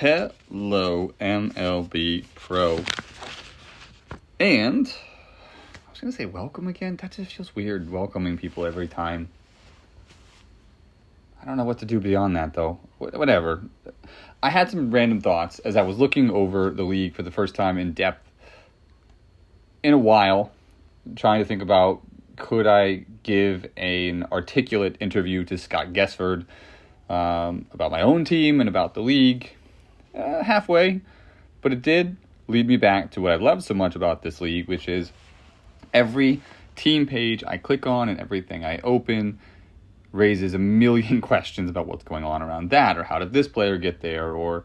Hello, MLB Pro. And I was going to say welcome again. That just feels weird, welcoming people every time. I don't know what to do beyond that, though. Whatever. I had some random thoughts as I was looking over the league for the first time in depth in a while, trying to think about, could I give an articulate interview to Scott Gesford about my own team and about the league? Halfway, but it did lead me back to what I love so much about this league, which is every team page I click on and everything I open raises a million questions about what's going on around that, or how did this player get there, or,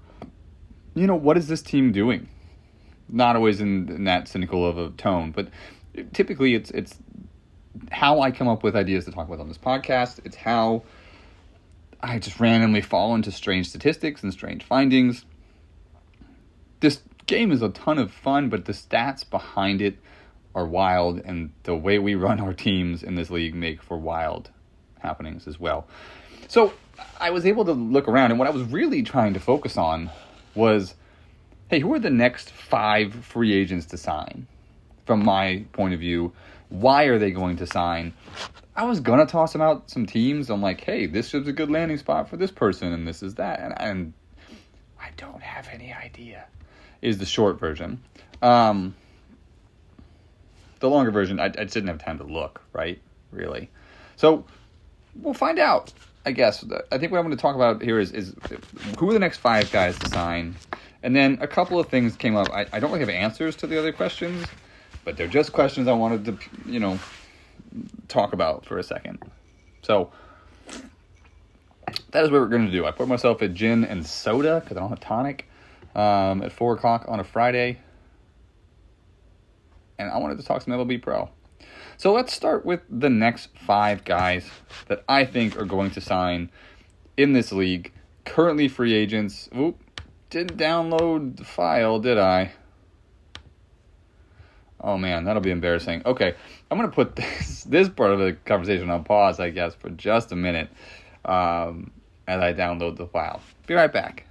what is this team doing? Not always in that cynical of a tone, but typically it's how I come up with ideas to talk about on this podcast. It's how I just randomly fall into strange statistics and strange findings. This game is a ton of fun, but the stats behind it are wild, and the way we run our teams in this league make for wild happenings as well. So I was able to look around, and what I was really trying to focus on was, hey, who are the next 5 free agents to sign? From my point of view, why are they going to sign? I was going to toss them out some teams. I'm like, hey, this is a good landing spot for this person, and this is that. And I don't have any idea, is the short version. The longer version, I just didn't have time to look, right? Really. So we'll find out, I guess. I think what I'm going to talk about here is who are the next 5 guys to sign. And then a couple of things came up. I don't really have answers to the other questions, but they're just questions I wanted to, talk about for a second. So that is what we're going to do. I poured myself a gin and soda because I don't have tonic at 4 o'clock on a Friday. And I wanted to talk some MLB Pro. So let's start with the next 5 guys that I think are going to sign in this league. Currently free agents. Oop, didn't download the file, did I? Oh man, that'll be embarrassing. Okay, I'm going to put this part of the conversation on pause, I guess, for just a minute as I download the file. Be right back.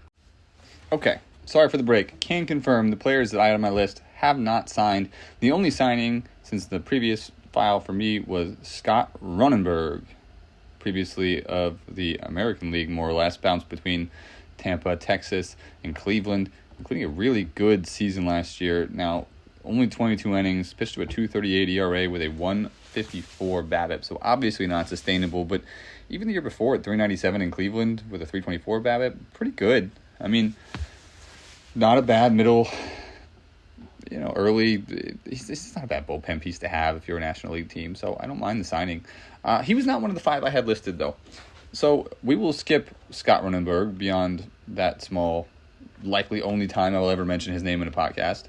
Okay, sorry for the break. Can confirm the players that I had on my list have not signed. The only signing since the previous file for me was Scott Ronenberg, previously of the American League, more or less, bounced between Tampa, Texas, and Cleveland, including a really good season last year. Now, only 22 innings, pitched to a 2.38 ERA with a 1.54 BABIP, so obviously not sustainable, but even the year before at 3.97 in Cleveland with a 3.24 BABIP, pretty good. I mean, not a bad middle, early. This is not a bad bullpen piece to have if you're a National League team, so I don't mind the signing. He was not one of the 5 I had listed, though. So we will skip Scott Ronenberg beyond that small, likely only time I will ever mention his name in a podcast.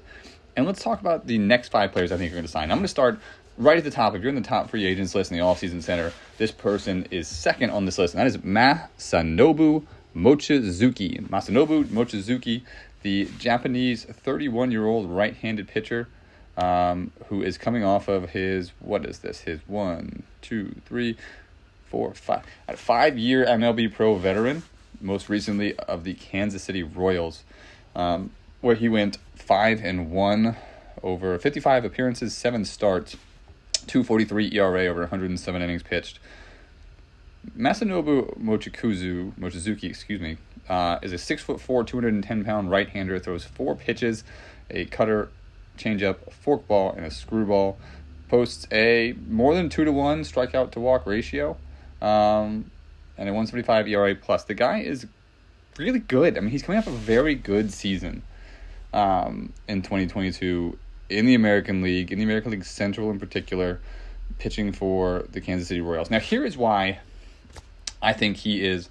And let's talk about the next 5 players I think are going to sign. I'm going to start right at the top. If you're in the top free agents list in the offseason center, this person is second on this list, and that is Masanobu Mochizuki. Masanobu Mochizuki, the Japanese 31-year-old right-handed pitcher who is coming off of his 5-year MLB Pro veteran, most recently of the Kansas City Royals, where he went 5-1 over 55 appearances, 7 starts, 2.43 ERA over 107 innings pitched. Masanobu Mochizuki, is a 6'4", 210-pound right-hander. Throws 4 pitches, a cutter, changeup, a forkball, and a screwball. Posts a more than 2-to-1 strikeout to walk ratio, and a 1.75 ERA plus. The guy is really good. I mean, he's coming off a very good season in 2022 in the American League, Central in particular, pitching for the Kansas City Royals. Now, here is why I think he is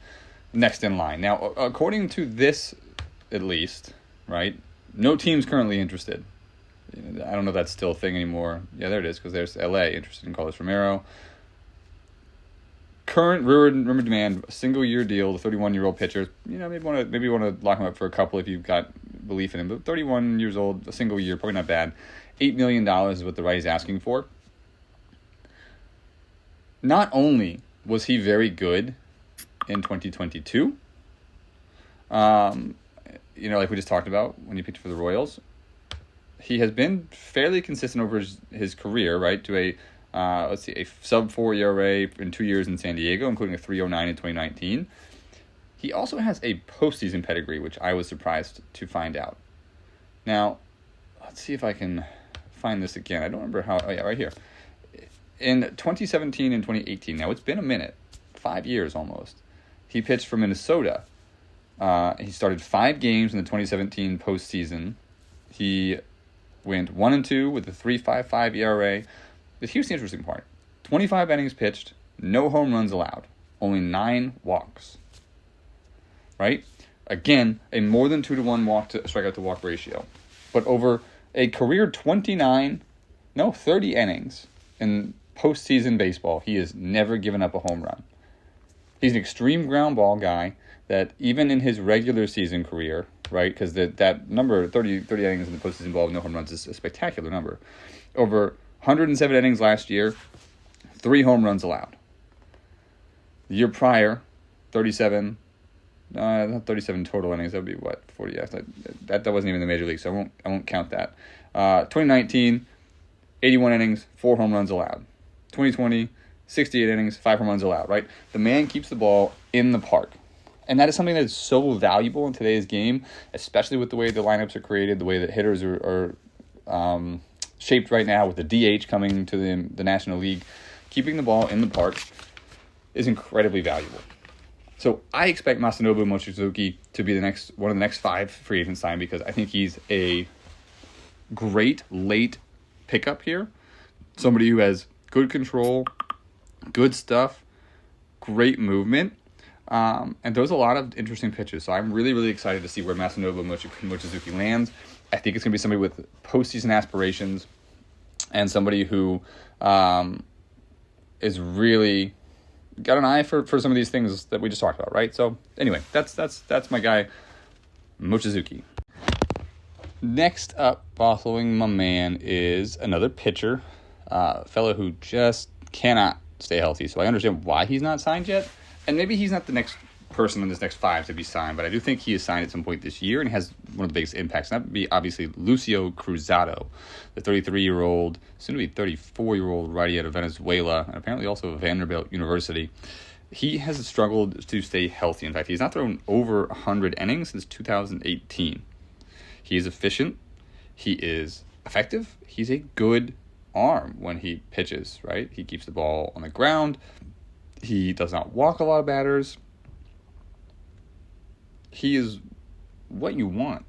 next in line. Now, according to this, at least, right, no team's currently interested. I don't know if that's still a thing anymore. Yeah, there it is, because there's LA interested in Carlos Romero. Current rumored demand, a single-year deal, the 31-year-old pitcher. Maybe want to lock him up for a couple if you've got belief in him. But 31 years old, a single year, probably not bad. $8 million is what the right is asking for. Not only was he very good in 2022, like we just talked about when he pitched for the Royals, he has been fairly consistent over his career, right? To a a sub-4 ERA in 2 years in San Diego, including a 3.09 in 2019. He also has a postseason pedigree, which I was surprised to find out. Now, let's see if I can find this again. I don't remember how. Oh, yeah, right here. In 2017 and 2018, now it's been a minute, 5 years almost, he pitched for Minnesota. He started 5 games in the 2017 postseason. He went 1-2 with a 3.55 ERA. But here's the interesting part. 25 innings pitched, no home runs allowed, only 9 walks. Right? Again, a more than 2-to-1 strikeout to walk ratio. But over a career 30 innings in postseason baseball, he has never given up a home run. He's an extreme ground ball guy that even in his regular season career, right, because that number, 30 innings in the postseason ball with no home runs, is a spectacular number. Over 107 innings last year, 3 home runs allowed. The year prior, 37 total innings. That would be what, 40? Yeah, that wasn't even the major league, so I won't count that. 2019, 81 innings, 4 home runs allowed. 2020, 68 innings, 5 home runs allowed. Right, the man keeps the ball in the park, and that is something that is so valuable in today's game, especially with the way the lineups are created, the way that hitters are shaped right now with the DH coming to the National League. Keeping the ball in the park is incredibly valuable. So I expect Masanobu Mochizuki to be one of the next 5 free agents signed, because I think he's a great late pickup here. Somebody who has good control, good stuff, great movement, and throws a lot of interesting pitches. So I'm really, really excited to see where Masanobu Mochizuki lands. I think it's going to be somebody with postseason aspirations and somebody who is really got an eye for some of these things that we just talked about, right? So anyway, that's my guy, Mochizuki. Next up, following my man, is another pitcher, a fellow who just cannot stay healthy. So I understand why he's not signed yet, and maybe he's not the next person in this next 5 to be signed, but I do think he is signed at some point this year and has one of the biggest impacts. And that would be obviously Lucio Cruzado, the 33-year-old, soon to be 34-year-old righty out of Venezuela, and apparently also Vanderbilt University. He has struggled to stay healthy. In fact, he's not thrown over 100 innings since 2018. He is efficient. He is effective. He's a good arm when he pitches, right? He keeps the ball on the ground. He does not walk a lot of batters. He is what you want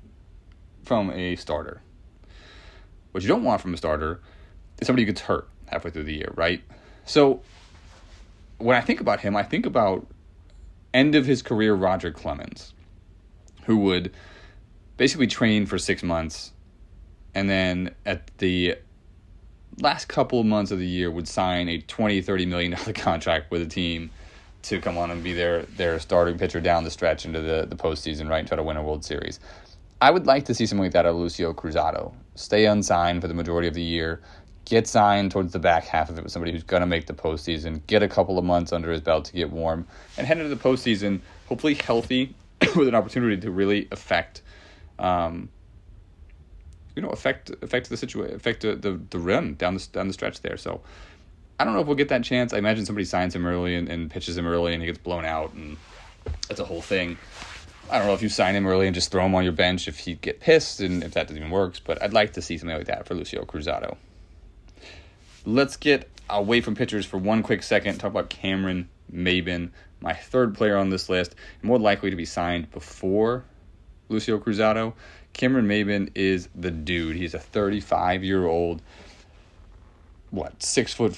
from a starter. What you don't want from a starter is somebody who gets hurt halfway through the year, right? So when I think about him, I think about end of his career Roger Clemens, who would basically train for 6 months and then at the last couple of months of the year would sign a $20, $30 million contract with a team to come on and be their starting pitcher down the stretch into the postseason, right, and try to win a World Series. I would like to see something like that out of Lucio Cruzado. Stay unsigned for the majority of the year, get signed towards the back half of it with somebody who's going to make the postseason, get a couple of months under his belt to get warm, and head into the postseason hopefully healthy with an opportunity to really affect the situation, affect the run down the stretch there. So I don't know if we'll get that chance. I imagine somebody signs him early and pitches him early and he gets blown out, and that's a whole thing. I don't know if you sign him early and just throw him on your bench if he'd get pissed and if that doesn't even work, but I'd like to see something like that for Lucio Cruzado. Let's get away from pitchers for one quick second and talk about Cameron Maybin, my 3rd player on this list, more likely to be signed before Lucio Cruzado. Cameron Maybin is the dude. He's a 35-year-old, 6'4",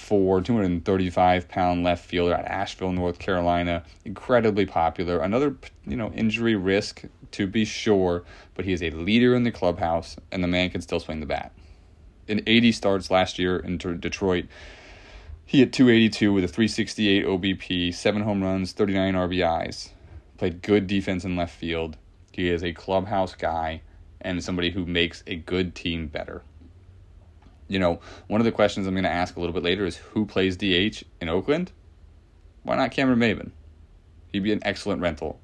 235-pound left fielder at Asheville, North Carolina. Incredibly popular. Another, injury risk to be sure, but he is a leader in the clubhouse, and the man can still swing the bat. In 80 starts last year in Detroit, he hit .282 with a .368 OBP, 7 home runs, 39 RBIs. Played good defense in left field. He is a clubhouse guy and somebody who makes a good team better. One of the questions I'm going to ask a little bit later is who plays DH in Oakland? Why not Cameron Maybin? He'd be an excellent rental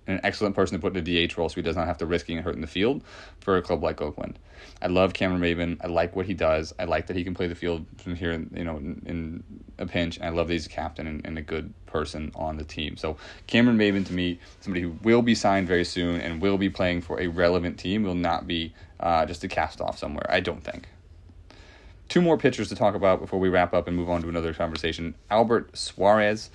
and an excellent person to put in the DH role so he does not have to risk getting hurt in the field for a club like Oakland. I love Cameron Maybin. I like what he does. I like that he can play the field from here, in a pinch. And I love that he's a captain and a good person on the team. So Cameron Maybin, to me, somebody who will be signed very soon and will be playing for a relevant team, will not be just a cast off somewhere, I don't think. Two more pitchers to talk about before we wrap up and move on to another conversation. Albert Suarez.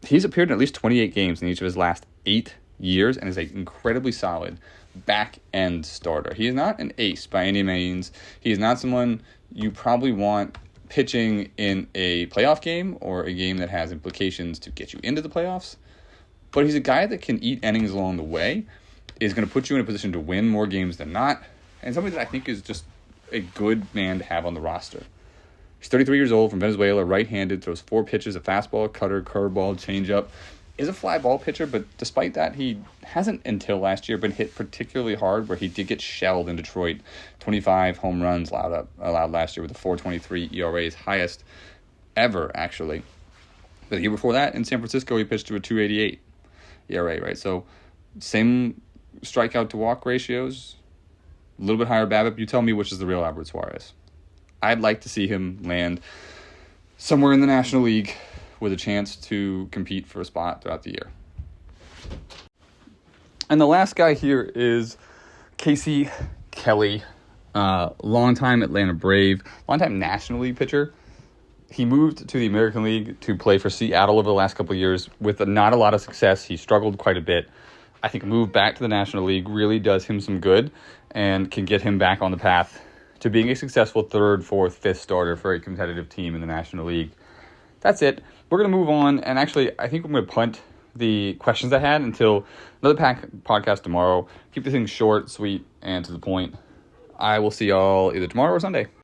He's appeared in at least 28 games in each of his last 8 years and is an incredibly solid back-end starter. He is not an ace by any means. He is not someone you probably want pitching in a playoff game or a game that has implications to get you into the playoffs. But he's a guy that can eat innings along the way, is going to put you in a position to win more games than not, and somebody that I think is just a good man to have on the roster. He's 33 years old, from Venezuela, right-handed, throws 4 pitches, a fastball, cutter, curveball, changeup. Is a fly ball pitcher, but despite that, he hasn't until last year been hit particularly hard, where he did get shelled in Detroit. 25 home runs allowed last year with a 4.23 ERA, his highest ever, actually. But the year before that, in San Francisco, he pitched to a 2.88 ERA, right? So same strikeout to walk ratios, a little bit higher BABIP. You tell me which is the real Albert Suarez. I'd like to see him land somewhere in the National League with a chance to compete for a spot throughout the year. And the last guy here is Casey Kelly, longtime Atlanta Brave, longtime National League pitcher. He moved to the American League to play for Seattle over the last couple of years with not a lot of success. He struggled quite a bit. I think a move back to the National League really does him some good and can get him back on the path to being a successful 3rd, 4th, 5th starter for a competitive team in the National League. That's it. We're going to move on, and actually, I think I'm going to punt the questions I had until another podcast tomorrow. Keep the thing short, sweet, and to the point. I will see y'all either tomorrow or Sunday.